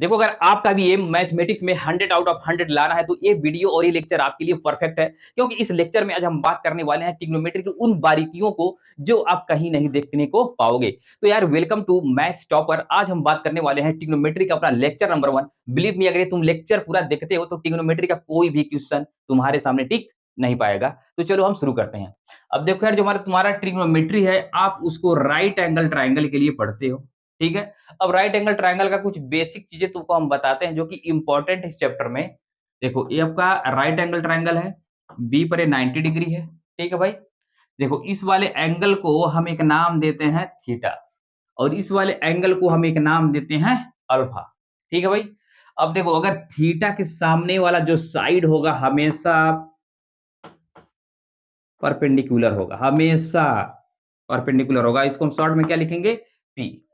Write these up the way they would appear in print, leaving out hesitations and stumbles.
देखो अगर आपका भी एम मैथमेटिक्स में 100 आउट ऑफ 100 लाना है तो ये वीडियो और ये लेक्चर आपके लिए परफेक्ट है, क्योंकि इस लेक्चर में आज हम बात करने वाले हैं ट्रिग्नोमेट्री की उन बारीकियों को जो आप कहीं नहीं देखने को पाओगे। तो यार वेलकम टू मैथ्स टॉपर। आज हम बात करने वाले हैं ट्रिग्नोमेट्री का अपना लेक्चर नंबर 1। बिलीव मी, अगर तुम लेक्चर पूरा देखते हो तो ट्रिग्नोमेट्री का कोई भी क्वेश्चन तुम्हारे सामने टिक नहीं पाएगा। तो चलो हम शुरू करते हैं। अब देखो यार, जो हमारा तुम्हारा ट्रिग्नोमेट्री है आप उसको राइट एंगल ट्राइंगल के लिए पढ़ते हो, ठीक है। अब राइट एंगल ट्रायंगल का कुछ बेसिक चीजें तुमको हम बताते हैं जो कि इंपॉर्टेंट है इस चैप्टर में। देखो ये आपका राइट एंगल ट्रायंगल है, बी पर 90 डिग्री है, ठीक है भाई। देखो इस वाले एंगल को हम एक नाम देते हैं थीटा, और इस वाले एंगल को हम एक नाम देते हैं अल्फा, ठीक है भाई। अब देखो अगर थीटा के सामने वाला जो साइड होगा हमेशा परपेंडिकुलर होगा, हमेशा परपेंडिकुलर होगा, इसको हम शॉर्ट में क्या लिखेंगे, पी।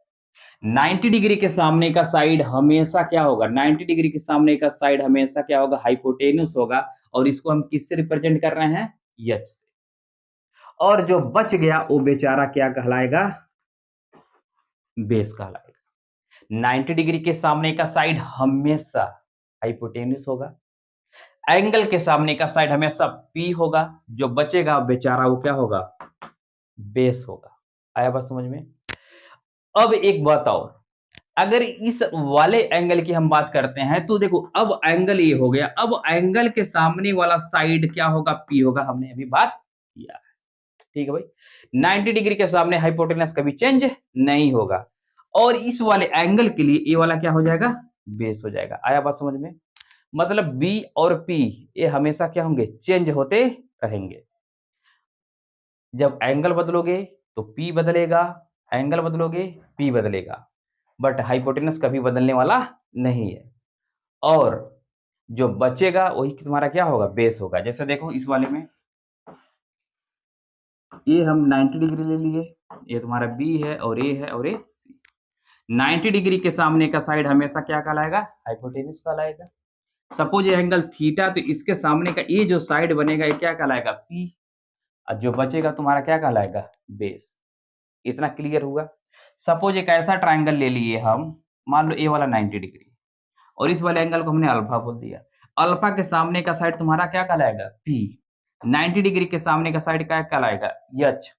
90 डिग्री के सामने का साइड हमेशा क्या होगा, 90 डिग्री के सामने का साइड हमेशा क्या होगा, हाइपोटेन्यूस होगा, और इसको हम किससे रिप्रेजेंट कर रहे हैं, एच से। और जो बच गया वो बेचारा क्या कहलाएगा, बेस कहलाएगा। 90 डिग्री के सामने का साइड हमेशा हाइपोटेन्यूस होगा, एंगल के सामने का साइड हमेशा पी होगा, जो बचेगा बेचारा वो क्या होगा, बेस होगा। आया बात समझ में। अब एक बात और, अगर इस वाले एंगल की हम बात करते हैं तो देखो अब एंगल ये हो गया, अब एंगल के सामने वाला साइड क्या होगा, पी होगा, हमने अभी बात किया है, ठीक है भाई। 90 डिग्री के सामने हाइपोटेनस कभी चेंज नहीं होगा, और इस वाले एंगल के लिए ये वाला क्या हो जाएगा, बेस हो जाएगा। आया बात समझ में। मतलब बी और पी ये हमेशा क्या होंगे, चेंज होते रहेंगे। जब एंगल बदलोगे तो पी बदलेगा, एंगल बदलोगे पी बदलेगा, बट हाइपोटेनस कभी बदलने वाला नहीं है। और जो बचेगा वही तुम्हारा क्या होगा, बेस होगा। जैसे देखो इस वाले में ये हम 90 डिग्री ले लिए, ये तुम्हारा बी है और ए है और ये सी। 90 डिग्री के सामने का साइड हमेशा क्या कहलाएगा, हाइपोटेन्यूस कहलाएगा। सपोज ये एंगल थीटा, तो इसके सामने का ये जो साइड बनेगा ये क्या कहलाएगा, पी, और जो बचेगा तुम्हारा क्या कहलाएगा, बेस। इतना क्लियर हुआ। सपोज एक ऐसा ट्राइंगल ले लिए हम, मान लो ए वाला 90 डिग्री, और इस वाले एंगल को हमने अल्फा बोल दिया। अल्फा के सामने का साइड तुम्हारा क्या कहलाएगा, पी। 90 डिग्री के सामने का साइड क्या कहलाएगा, एच,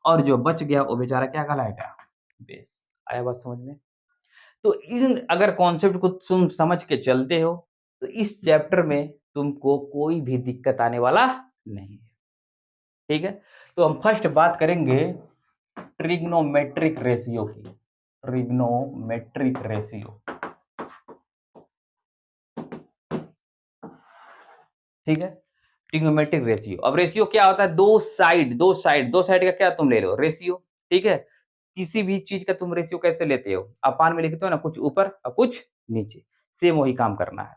और जो बच गया वो बेचारा क्या कहलाएगा, बेस। आया बात समझ में। तो इन अगर कॉन्सेप्ट को तुम समझ के चलते हो तो इस चैप्टर में तुमको कोई भी दिक्कत आने वाला नहीं है, ठीक है। तो हम फर्स्ट बात करेंगे ट्रिग्नोमेट्रिक रेशियो की, ट्रिग्नोमेट्रिक रेशियो, ठीक है। ट्रिग्नोमेट्रिक रेशियो, अब रेशियो क्या होता है, दो साइड का क्या तुम ले लो रेशियो, ठीक है। किसी भी चीज का तुम रेशियो कैसे लेते हो, अपान में लिखते हो ना, कुछ ऊपर और कुछ नीचे, सेम वही काम करना है,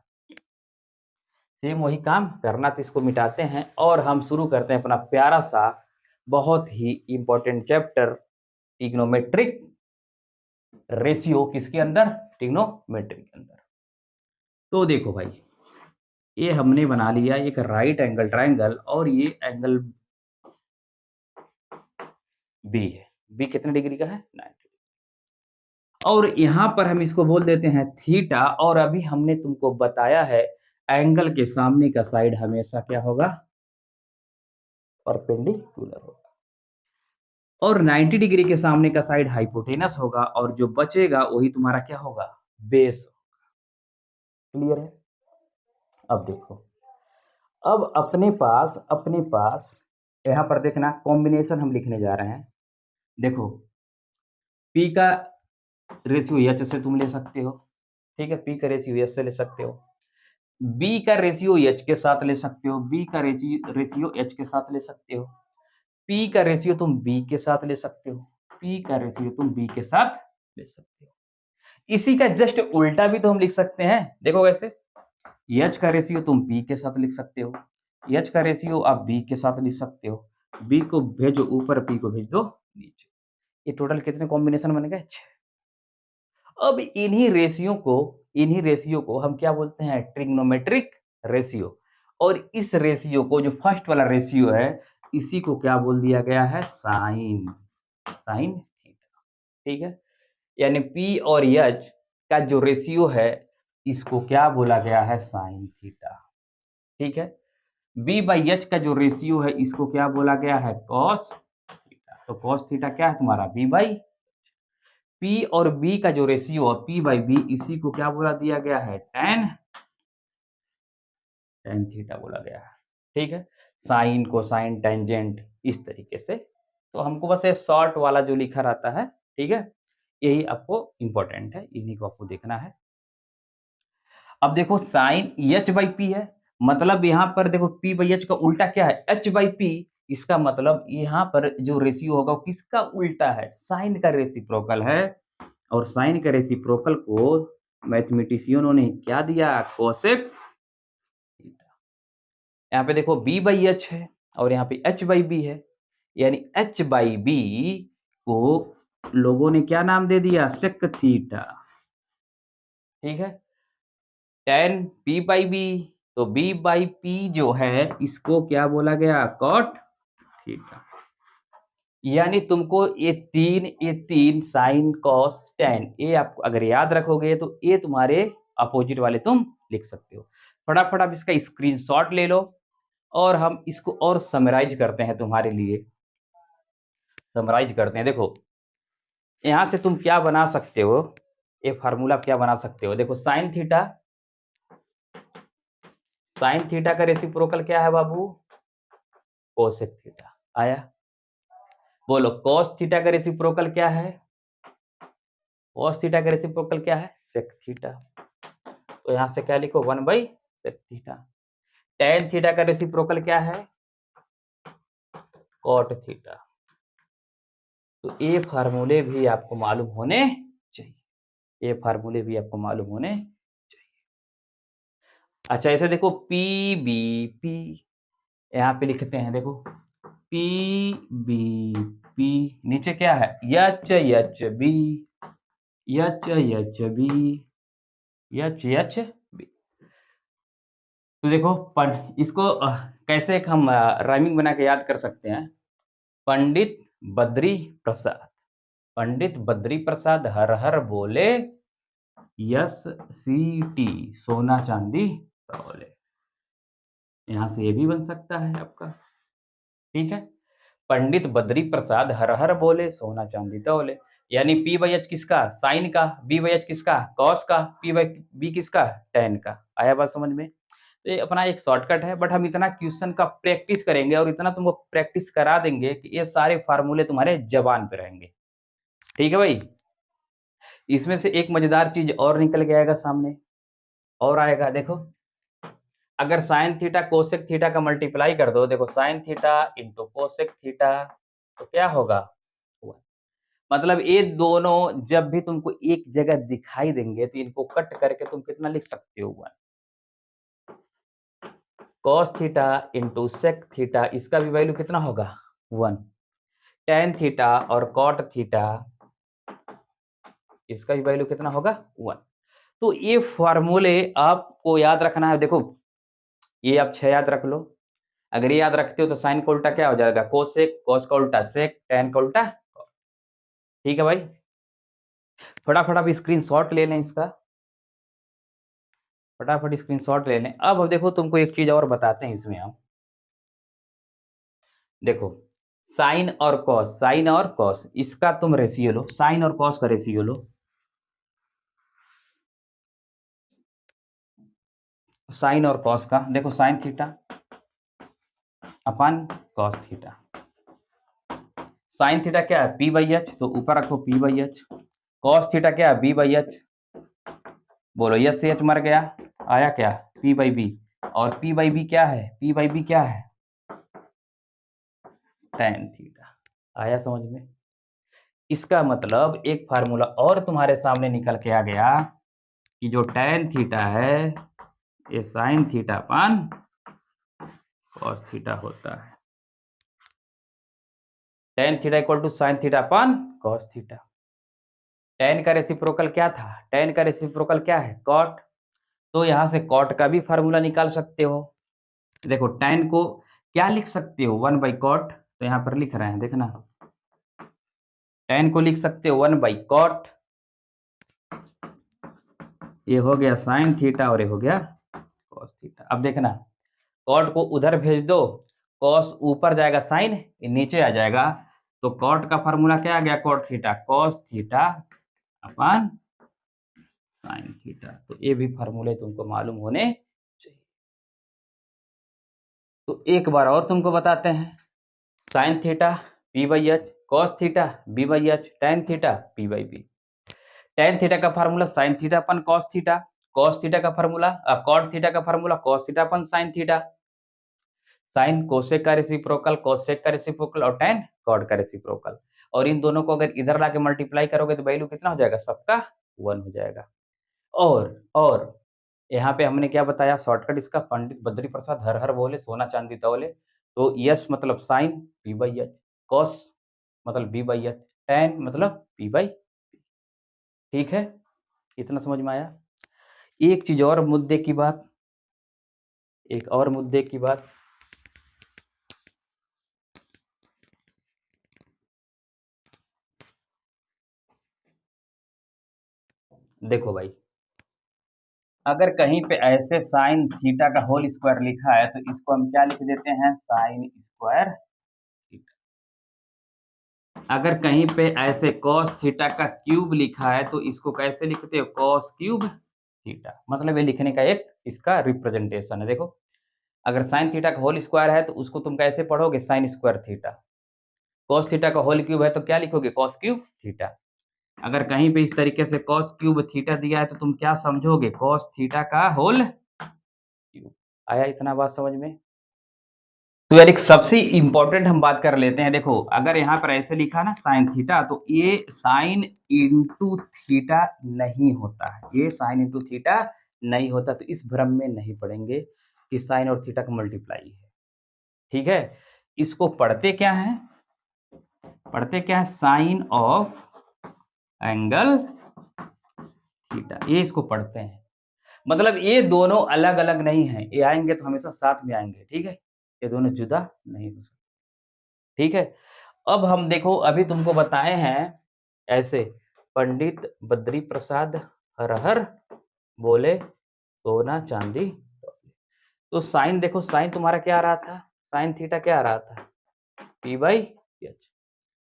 सेम वही काम करना। तो इसको मिटाते हैं और हम शुरू करते हैं अपना प्यारा सा बहुत ही इंपॉर्टेंट चैप्टर, ट्रिग्नोमेट्रिक रेशियो। किसके अंदर, ट्रिग्नोमेट्री के अंदर। तो देखो भाई, ये हमने बना लिया एक राइट एंगल ट्रायंगल, और ये एंगल बी है। बी कितने डिग्री का है, 90। और यहाँ पर हम इसको बोल देते हैं थीटा, और अभी हमने तुमको बताया है एंगल के सामने का साइड हमेशा क्या होगा, परपेंडिकुलर होगा, और 90 डिग्री के सामने का साइड हाइपोटेनस होगा, और जो बचेगा वही तुम्हारा क्या होगा, बेस। क्लियर है। अब देखो, अब अपने पास यहाँ पर देखना कॉम्बिनेशन हम लिखने जा रहे हैं। देखो पी का रेशियो एच से तुम ले सकते हो, ठीक है, पी का रेशियो एच से ले सकते हो। बी का रेशियो एच के साथ ले सकते हो, बी का रेशियो एच के साथ ले सकते हो। पी का रेशियो तुम बी के साथ ले सकते हो, पी का रेशियो तुम बी के साथ ले सकते हो। इसी का जस्ट उल्टा भी तो हम लिख सकते हैं, देखो कैसे। एच का रेशियो तुम पी के साथ लिख सकते हो, एच का रेशियो आप बी के साथ लिख सकते हो। बी को भेजो ऊपर, पी को भेज दो नीचे। ये टोटल कितने कॉम्बिनेशन बन गए, 6। अब इन्हीं रेशियो को हम क्या बोलते हैं, ट्रिग्नोमेट्रिक रेशियो। और इस रेशियो को, जो फर्स्ट वाला रेशियो है, इसी को क्या बोल दिया गया है, साइन, साइन थीटा, ठीक है। यानी पी और एच का जो रेशियो है इसको क्या बोला गया है? Sine theta. ठीक है। बी बाई एच का जो रेशियो है इसको क्या बोला गया है? Cos theta. तो कॉस थीटा क्या है तुम्हारा? बी बाई पी, और बी का जो रेशियो है पी बाई बी, इसी को क्या बोला दिया गया है? टेन टेन थीटा बोला गया है। ठीक है। साइन कोसाइन टेंजेंट इस तरीके से। तो हमको बस ये शॉर्ट वाला जो लिखा रहता है, ठीक है, यही आपको इंपॉर्टेंट है, इन्हीं को आपको देखना है। अब देखो साइन एच बाई पी है, मतलब यहाँ पर देखो पी बाई एच का उल्टा क्या है? H by P. इसका मतलब यहाँ पर जो रेशियो होगा वो किसका उल्टा है? साइन का रेसिप्रोकल है। और साइन का रेसिप्रोकल को मैथमेटिशियनों ने क्या दिया? Cosec theta. यहाँ पे देखो बी बाई एच है और यहाँ पे एच बाई बी है, यानी एच बाई बी को लोगों ने क्या नाम दे दिया? Sec theta. ठीक है। टेन पी बाई बी, तो बी बाई पी जो है इसको क्या बोला गया? Cot theta. यानी तुमको ये तीन साइन कॉस टेन, ये आपको अगर याद रखोगे तो ये तुम्हारे अपोजिट वाले तुम लिख सकते हो। फटाफट आप इसका स्क्रीनशॉट ले लो और हम इसको और समराइज करते हैं तुम्हारे लिए। समराइज करते हैं। देखो यहाँ से तुम क्या बना सकते हो? ये फार्मूला क्या बना सकते हो? देखो साइन थीटा का रेसिप्रोकल क्या है बाबू? Cosec theta. आया? बोलो कॉस थीटा का रेसिप्रोकल क्या है? कॉस थीटा का रेसिप्रोकल क्या है? Sec theta. तो यहां से क्या लिखो? 1/सेक थीटा। टेन थीटा का रेसिप्रोकल क्या है? Cot theta. तो ये फार्मूले भी आपको मालूम होने चाहिए। ये फार्मूले भी आपको मालूम होने चाहिए। अच्छा ऐसे देखो पी बी पी, यहाँ पे लिखते हैं देखो पी बी पी, नीचे क्या है? H H B, H H B, H H B. तो देखो इसको कैसे हम राइमिंग बना के याद कर सकते हैं? पंडित बद्री प्रसाद, पंडित बद्री प्रसाद हर हर बोले, यस सी टी सोना चांदी तौले। यहां से ये भी बन सकता है आपका। ठीक है। पंडित बद्री प्रसाद हर हर बोले, सोना चांदी तौले। यानी पी बाई एच किसका? साइन का। बी बाई एच किसका? कॉस का। पी बाई बी किसका? टेन का। आया बात समझ में? तो ये अपना एक शॉर्टकट है, बट हम इतना क्वेश्चन का प्रैक्टिस करेंगे और इतना तुमको प्रैक्टिस करा देंगे कि ये सारे फार्मूले तुम्हारे जबान पे रहेंगे। ठीक है भाई? इसमें से एक मजेदार चीज और निकल के आएगा सामने, और आएगा देखो। अगर साइन थीटा कोसेक थीटा का मल्टीप्लाई कर दो, देखो sine theta into cosec theta, तो क्या होगा? मतलब ये दोनों जब भी तुमको एक जगह दिखाई देंगे तो इनको कट करके तुम कितना लिख सकते हो? Cos theta into sec theta, इसका भी वैल्यू कितना होगा? 1। टेन थीटा और कॉट थीटा, इसका भी वैल्यू कितना होगा? 1। तो ये फार्मूले आपको याद रखना है। देखो ये आप 6 याद रख लो। अगर ये याद रखते हो तो साइन का उल्टा क्या हो जाएगा? कोसेक, कॉस का उल्टा सेक, टेन का उल्टा कॉट। ठीक है भाई? फटाफट आप स्क्रीनशॉट ले लें इसका, फटाफट स्क्रीनशॉट ले लें। अब देखो तुमको एक चीज और बताते हैं इसमें हम। देखो साइन और कॉस इसका तुम रेशियो लो, साइन और कॉस का रेशियो लो। साइन और कॉस का देखो, sine theta upon cos theta. Sine theta क्या है? पी बाई एच, तो ऊपर रखो P by H. Cos theta क्या है? B by H. बोलो यस से एच मर गया, आया क्या? P by B. और पी बाई बी क्या है? पी बाई बी क्या है? Tan theta. आया समझ में? इसका मतलब एक फार्मूला और तुम्हारे सामने निकल के आ गया कि जो टेन थीटा है ये sine theta upon cos theta होता है। Tan theta equal to sine theta upon cos theta. Tan का रेसिप्रोकल क्या था? टेन का रेसिप्रोकल क्या है? कॉट। तो यहां से कॉट का भी फार्मूला निकाल सकते हो। देखो टेन को क्या लिख सकते हो? 1/कॉट। तो यहां पर लिख रहे हैं, देखना। टेन को लिख सकते हो 1/कॉट ये हो गया साइन थीटा और ये हो गया कॉस थीटा। अब देखना, कॉट को उधर भेज दो, कॉस ऊपर जाएगा, साइन ये नीचे आ जाएगा, तो कॉट का फार्मूला क्या आ गया, cot theta cos theta upon sine theta. तो ये भी फार्मूले तुमको मालूम होने चाहिए। तो एक बार और तुमको बताते हैं, sine theta P by H, cos theta B by H, tan theta P by B. Tan theta का formula sine theta upon cos theta, cos theta का फार्मूला कॉट थीटा का formula cos theta upon sine theta, sine cosec का reciprocal, cosec का reciprocal और tan cot का reciprocal. और इन दोनों को अगर इधर लाके मल्टीप्लाई करोगे तो वैल्यू कितना हो जाएगा, सबका 1 हो जाएगा। और यहाँ पे हमने क्या बताया, शॉर्टकट इसका, पंडित बद्री प्रसाद हर हर बोले सोना चांदी तौले। तो यस मतलब sine P by H, cos मतलब बी बाई एच, टेन मतलब पी बाई। ठीक है, इतना समझ में आया। एक चीज और मुद्दे की बात, एक और मुद्दे की बात, देखो भाई, अगर कहीं पे ऐसे साइन थीटा का होल स्क्वायर लिखा है तो इसको हम क्या लिख देते हैं, साइन स्क्वायर थीटा। अगर कहीं पे ऐसे कॉस थीटा का क्यूब लिखा है तो इसको कैसे लिखते हो, कॉस क्यूब थीटा। मतलब ये लिखने का एक इसका रिप्रेजेंटेशन है। देखो, अगर साइन थीटा का होल स्क्वायर है तो उसको तुम कैसे पढ़ोगे, sine square theta. Cos theta का होल क्यूब है तो क्या लिखोगे, कॉस क्यूब थीटा। अगर कहीं पे इस तरीके से कॉस क्यूब थीटा दिया है तो तुम क्या समझोगे, कॉस थीटा का होल क्यूब। आया इतना बात समझ में। तो यार एक सबसे इम्पोर्टेंट हम बात कर लेते हैं। देखो, अगर यहाँ पर ऐसे लिखा ना साइन थीटा, तो ये साइन इंटू थीटा नहीं होता है, ये साइन इंटू थीटा नहीं होता। तो इस भ्रम में नहीं पड़ेंगे कि साइन और थीटा का मल्टीप्लाई है। ठीक है, इसको पढ़ते क्या है, पढ़ते क्या है, साइन ऑफ एंगल थीटा, ये इसको पढ़ते हैं। मतलब ये दोनों अलग अलग नहीं है, ये आएंगे तो हमेशा साथ में आएंगे। ठीक है, ये दोनों जुदा नहीं हो सकते। ठीक है, अब हम देखो, अभी तुमको बताए हैं ऐसे, पंडित बद्री प्रसाद हर हर बोले सोना चांदी। तो साइन देखो, साइन तुम्हारा क्या आ रहा था, साइन थीटा क्या आ रहा था, पी बाई एच।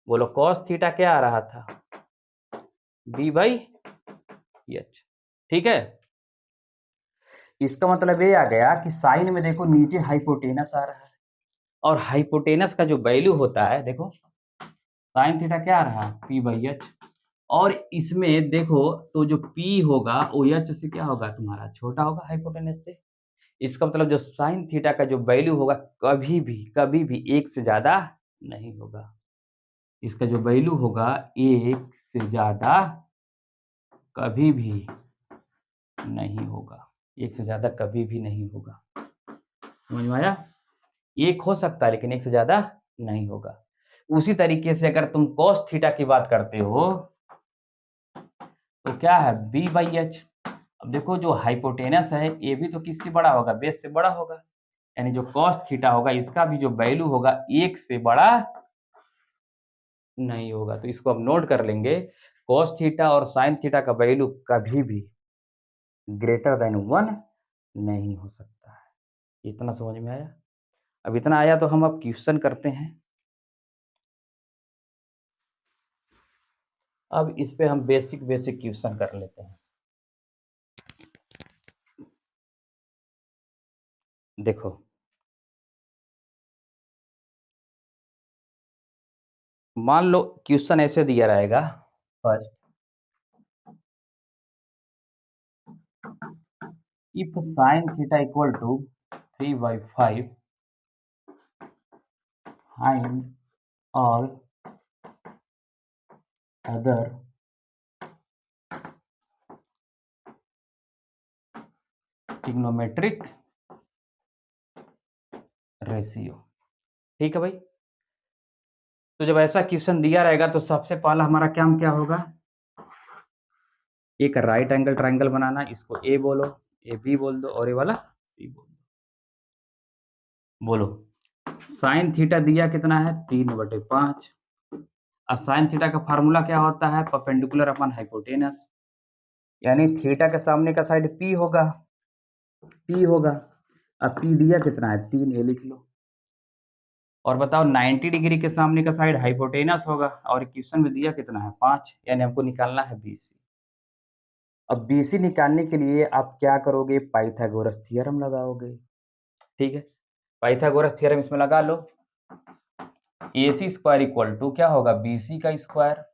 बोलो कॉस थीटा क्या आ रहा था, बी बाई एच। ठीक है, इसका मतलब ये आ गया कि साइन में देखो नीचे हाइपोटेनस आ रहा है, और हाइपोटेनस का जो वैल्यू होता है, देखो साइन थीटा क्या आ रहा है, पी बाई एच। और इसमें देखो तो जो P होगा वो एच से क्या होगा, तुम्हारा छोटा होगा हाइपोटेनस से। इसका मतलब जो साइन थीटा का जो वैल्यू होगा कभी भी एक से ज्यादा नहीं होगा। इसका जो वैल्यू होगा एक से ज्यादा कभी भी नहीं होगा, एक से ज्यादा कभी भी नहीं होगा। समझ में आया, एक हो सकता है लेकिन एक से ज्यादा नहीं होगा। उसी तरीके से अगर तुम cos थीटा की बात करते हो तो क्या है, बी बाई एच। अब देखो जो हाइपोटेनस है ये भी तो किससे बड़ा होगा, बेस से बड़ा होगा। यानी जो कॉस थीटा होगा इसका भी जो वैल्यू होगा एक से बड़ा नहीं होगा। तो इसको हम नोट कर लेंगे, कॉस थीटा और साइन थीटा का वैल्यू कभी भी ग्रेटर देन 1 नहीं हो सकता है। इतना समझ में आया। अब इतना आया तो हम अब क्वेश्चन करते हैं। अब इस पे हम बेसिक बेसिक क्वेश्चन कर लेते हैं। देखो, मान लो क्वेश्चन ऐसे दिया रहेगा, first if sin theta equal to 3/5 find all other trigonometric ratio. ठीक है भाई, तो जब ऐसा क्वेश्चन दिया रहेगा तो सबसे पहला हमारा काम क्या होगा, एक राइट एंगल ट्रायंगल बनाना, इसको ए बोलो, ए बी बोल दो और ये वाला सी बोल दो। बोलो साइन थीटा दिया कितना है, 3/5। और साइन थीटा का फार्मूला क्या होता है, परपेंडिकुलर अपॉन हाइपोटेनस। यानी थीटा के सामने का साइड P होगा, P होगा। अब P दिया कितना है 3, ये लिख लो। और बताओ 90 डिग्री के सामने का साइड हाइपोटेनस होगा और क्वेश्चन में दिया कितना है 5, यानी हमको निकालना है BC। अब BC निकालने के लिए आप क्या करोगे, पाइथागोरस थ्योरम लगाओगे। ठीक है, पाइथागोरस थ्योरम इसमें लगा लो। AC स्क्वायर इक्वल टू क्या होगा, BC का स्क्वायर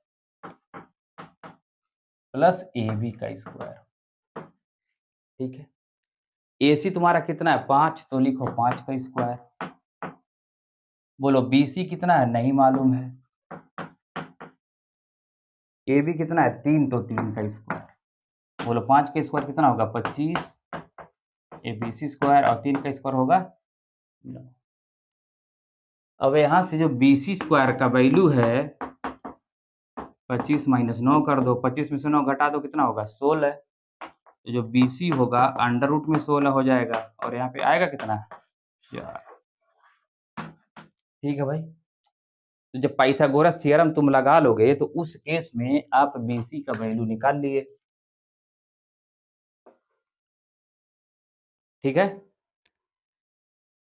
प्लस AB का स्क्वायर। ठीक है, AC तुम्हारा कितना है 5, तो लिखो 5 का स्क्वायर। बोलो BC कितना है, नहीं मालूम है। AB कितना है 3, तो 3 का स्क्वायर। बोलो 5 का स्क्वायर कितना होगा 25, ABC स्क्वायर और 3 का स्क्वायर होगा 9। अब यहाँ से जो BC स्क्वायर का वैल्यू है 25 माइनस 9 कर दो, 25 में से 9 घटा दो, कितना होगा 16। तो जो BC होगा अंडर रूट में 16 हो जाएगा और यहाँ पे आएगा कितना 4। ठीक है भाई, तो जब पाइथागोरस थ्योरम तुम लगा लोगे तो उस केस में आप BC का वैल्यू निकाल लिए। ठीक है,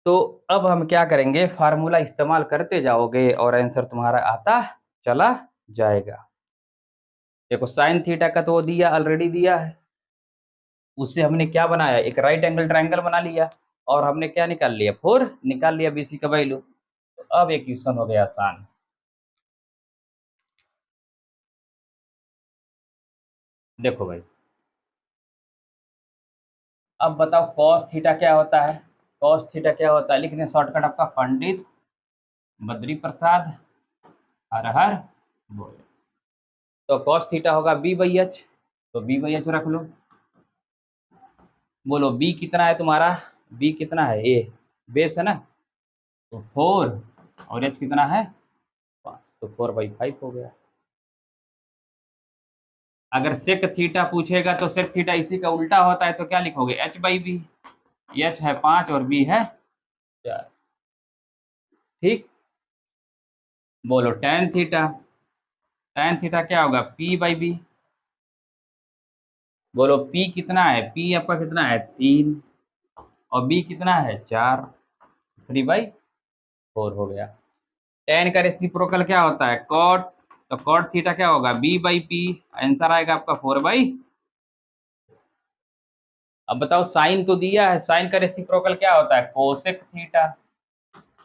तो अब हम क्या करेंगे, फार्मूला इस्तेमाल करते जाओगे और आंसर तुम्हारा आता चला जाएगा। देखो साइन थीटा का तो वो दिया, ऑलरेडी दिया है, उससे हमने क्या बनाया, एक राइट एंगल ट्रायंगल बना लिया और हमने क्या निकाल लिया 4 निकाल लिया BC का वैल्यू। तो अब एक क्वेश्चन हो गया आसान। देखो भाई, अब बताओ cos थीटा क्या होता है, cos थीटा क्या होता है, लिखने शॉर्टकट आपका पंडित बद्री प्रसाद हर हर बोले। तो cos थीटा होगा B/H, तो B/H रख लो। बोलो B कितना है तुम्हारा, B कितना है, A बेस है ना, तो 4 और H कितना है 5, तो 4/5 हो गया। अगर सेक थीटा पूछेगा तो सेक थीटा इसी का उल्टा होता है, तो क्या लिखोगे H/B। H है 5 और B है 4। ठीक, बोलो tan थीटा क्या होगा P/B। बोलो P कितना है, P आपका कितना है 3 और B कितना है 4, 3/4 हो गया। tan का रेसिप्रोकल क्या होता है cot, तो cot थीटा क्या होगा B/P, आंसर आएगा आपका 4/। अब बताओ साइन तो दिया है, साइन का रेसिप्रोकल क्या होता है कोसेक थीटा,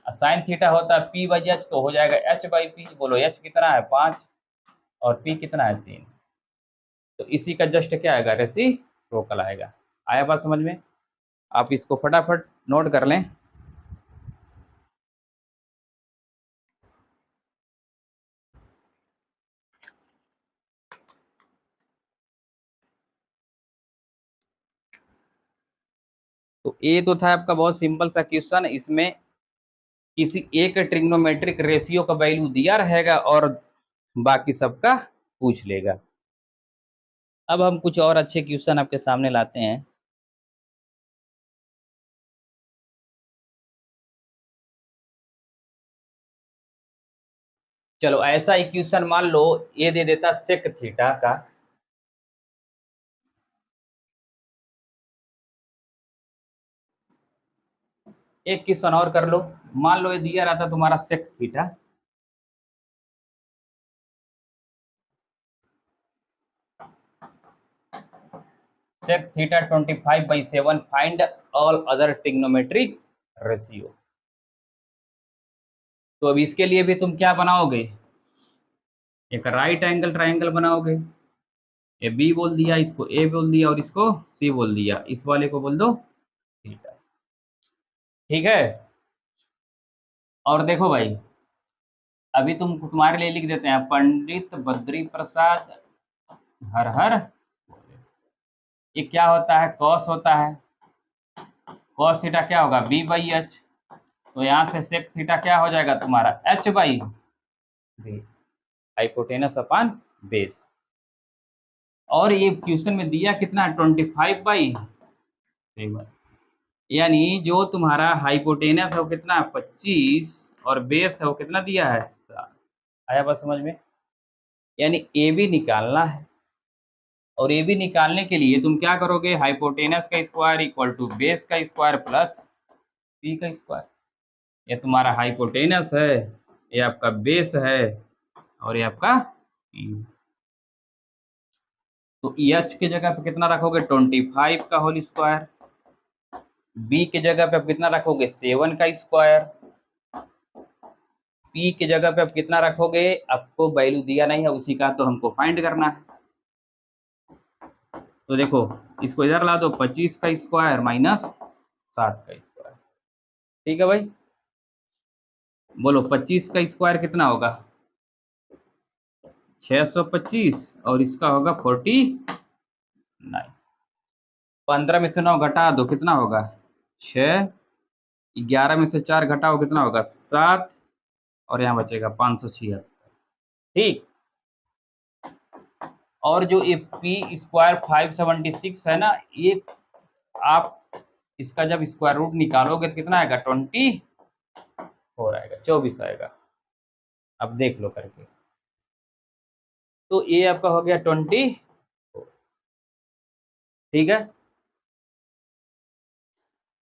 साइन थीटा होता है P/H, तो हो जाएगा H/P। बोलो H कितना है 5 और P कितना है 3, तो इसी का जस्ट क्या आएगा रेसिप्रोकल आएगा। आया बात समझ में, आप इसको फटाफट नोट कर लें। तो ये तो था आपका बहुत सिंपल सा क्वेश्चन, इसमें किसी एक ट्रिग्नोमेट्रिक रेशियो का वैल्यू दिया रहेगा और बाकी सबका पूछ लेगा। अब हम कुछ और अच्छे क्वेश्चन आपके सामने लाते हैं। चलो ऐसा इक्वेशन मान लो, ये दे देता सेक थीटा का, एक क्वेश्चन और कर लो। मान लो ये दिया रहता तुम्हारा sec theta, sec theta 25/7, find all other trigonometric ratio. तो अब इसके लिए भी तुम क्या बनाओगे, एक राइट एंगल ट्रायंगल बनाओगे। ये बी बोल दिया, इसको ए बोल दिया और इसको सी बोल दिया, इस वाले को बोल दो थीटा। ठीक है, और देखो भाई, अभी तुम्हारे लिए लिख देते हैं पंडित बद्री प्रसाद हर हर। ये क्या होता है कॉस होता है, कॉस थीटा क्या होगा B/H, तो यहाँ से सेक थीटा क्या हो जाएगा तुम्हारा H/B, हाइपोटेनस अपॉन बेस। और ये क्वेश्चन में दिया कितना 25/7, यानी जो तुम्हारा हाइपोटेनस है वो कितना 25 और बेस है वो कितना दिया है 7। आया बात समझ में, यानी ए बी निकालना है। और ए बी निकालने के लिए तुम क्या करोगे, हाइपोटेनस का स्क्वायर इक्वल टू बेस का स्क्वायर प्लस पी का स्क्वायर। ये तुम्हारा हाइपोटेनस है, ये आपका बेस है, और ये आपका पी। तो एच की जगह पे कितना रखोगे, 25 का होल स्क्वायर। बी की जगह पे आप कितना रखोगे, 7 का स्क्वायर। पी की जगह पे आप कितना रखोगे, आपको वैल्यू दिया नहीं है उसी का, तो हमको फाइंड करना है। तो देखो इसको इधर ला दो, 25 का स्क्वायर माइनस 7 का स्क्वायर। ठीक है भाई, बोलो 25 का स्क्वायर कितना होगा, 625, और इसका होगा 49। 15 में से 9 घटा दो, कितना होगा 6। 11 में से 4 घटाओ, कितना होगा 7, और यहाँ बचेगा 576। ठीक, और जो ये पी स्क्वायर 576 है ना, ये आप इसका जब स्क्वायर रूट निकालोगे तो कितना आएगा, 24 आएगा, 24 आएगा। अब देख लो करके, तो ये आपका हो गया 20। ठीक है,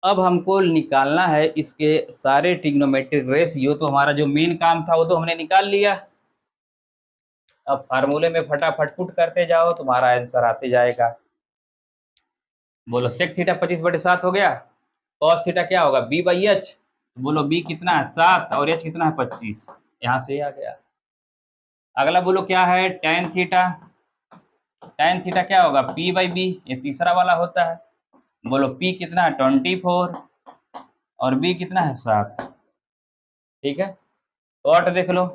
अब हमको निकालना है इसके सारे ट्रिग्नोमेट्रिक रेशियो। तो हमारा जो मेन काम था वो तो हमने निकाल लिया। अब फार्मूले में फटाफट पुट करते जाओ, तुम्हारा आंसर आते जाएगा। बोलो सेक थीटा 25/7 हो गया, कॉस थीटा क्या होगा, बी बाई एच। बोलो बी कितना है 7 और एच कितना है 25, यहाँ से आ गया। अगला बोलो क्या है, टेन थीटा। टेन थीटा क्या होगा, पी बाई बी, ये तीसरा वाला होता है। बोलो पी कितना है 24 और बी कितना है 7। ठीक है, कॉट देख लो,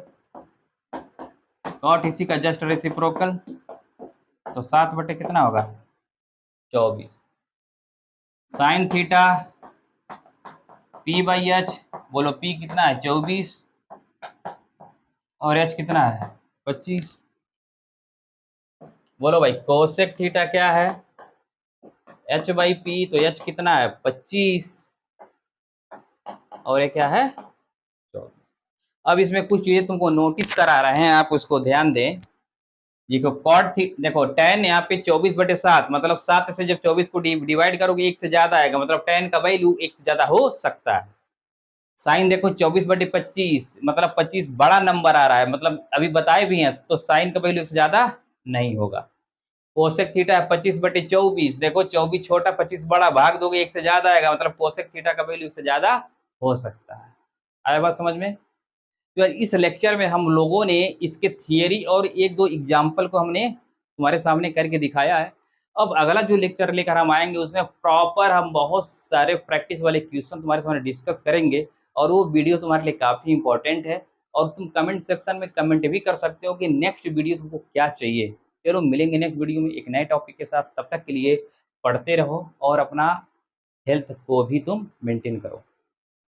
कॉट इसी का जस्ट रेसिप्रोकल, तो 7 बटे कितना होगा 24। Sign theta P by H, बोलो पी कितना है 24 और एच कितना है 25। बोलो भाई कोसेक थीटा क्या है, एच बाई पी, तो एच कितना है 25 और ये क्या है 24। अब इसमें कुछ चीजें तुमको नोटिस करा रहे हैं, आप उसको ध्यान दें। देखो कॉट थी, देखो टेन यहाँ पे 24/7, मतलब 7 से जब 24 को डिवाइड करोगे 1 से ज्यादा आएगा, मतलब टेन का वैल्यू 1 से ज्यादा हो सकता है। साइन देखो 24/25, मतलब 25 बड़ा नंबर आ रहा है, मतलब अभी बताए भी हैं, तो साइन का वैल्यू 1 से ज्यादा नहीं होगा। कोसेक थीटा है 25/24, देखो 24 छोटा 25 बड़ा, भाग दोगे 1 से ज्यादा आएगा, मतलब कोसेक थीटा का वैल्यू 1 से ज्यादा हो सकता है। आया बात समझ में। तो इस लेक्चर में हम लोगों ने इसके थियरी और एक दो एग्जाम्पल को हमने तुम्हारे सामने करके दिखाया है। अब अगला जो लेक्चर लेकर हम आएंगे उसमें प्रॉपर हम बहुत सारे प्रैक्टिस वाले क्वेश्चन तुम्हारे सामने डिस्कस करेंगे, और वो वीडियो तुम्हारे लिए काफ़ी इंपॉर्टेंट है। और तुम कमेंट सेक्शन में कमेंट भी कर सकते हो कि नेक्स्ट वीडियो तुमको क्या चाहिए। चलो मिलेंगे नेक्स्ट वीडियो में एक नए टॉपिक के साथ, तब तक के लिए पढ़ते रहो और अपना हेल्थ को भी तुम मेंटेन करो।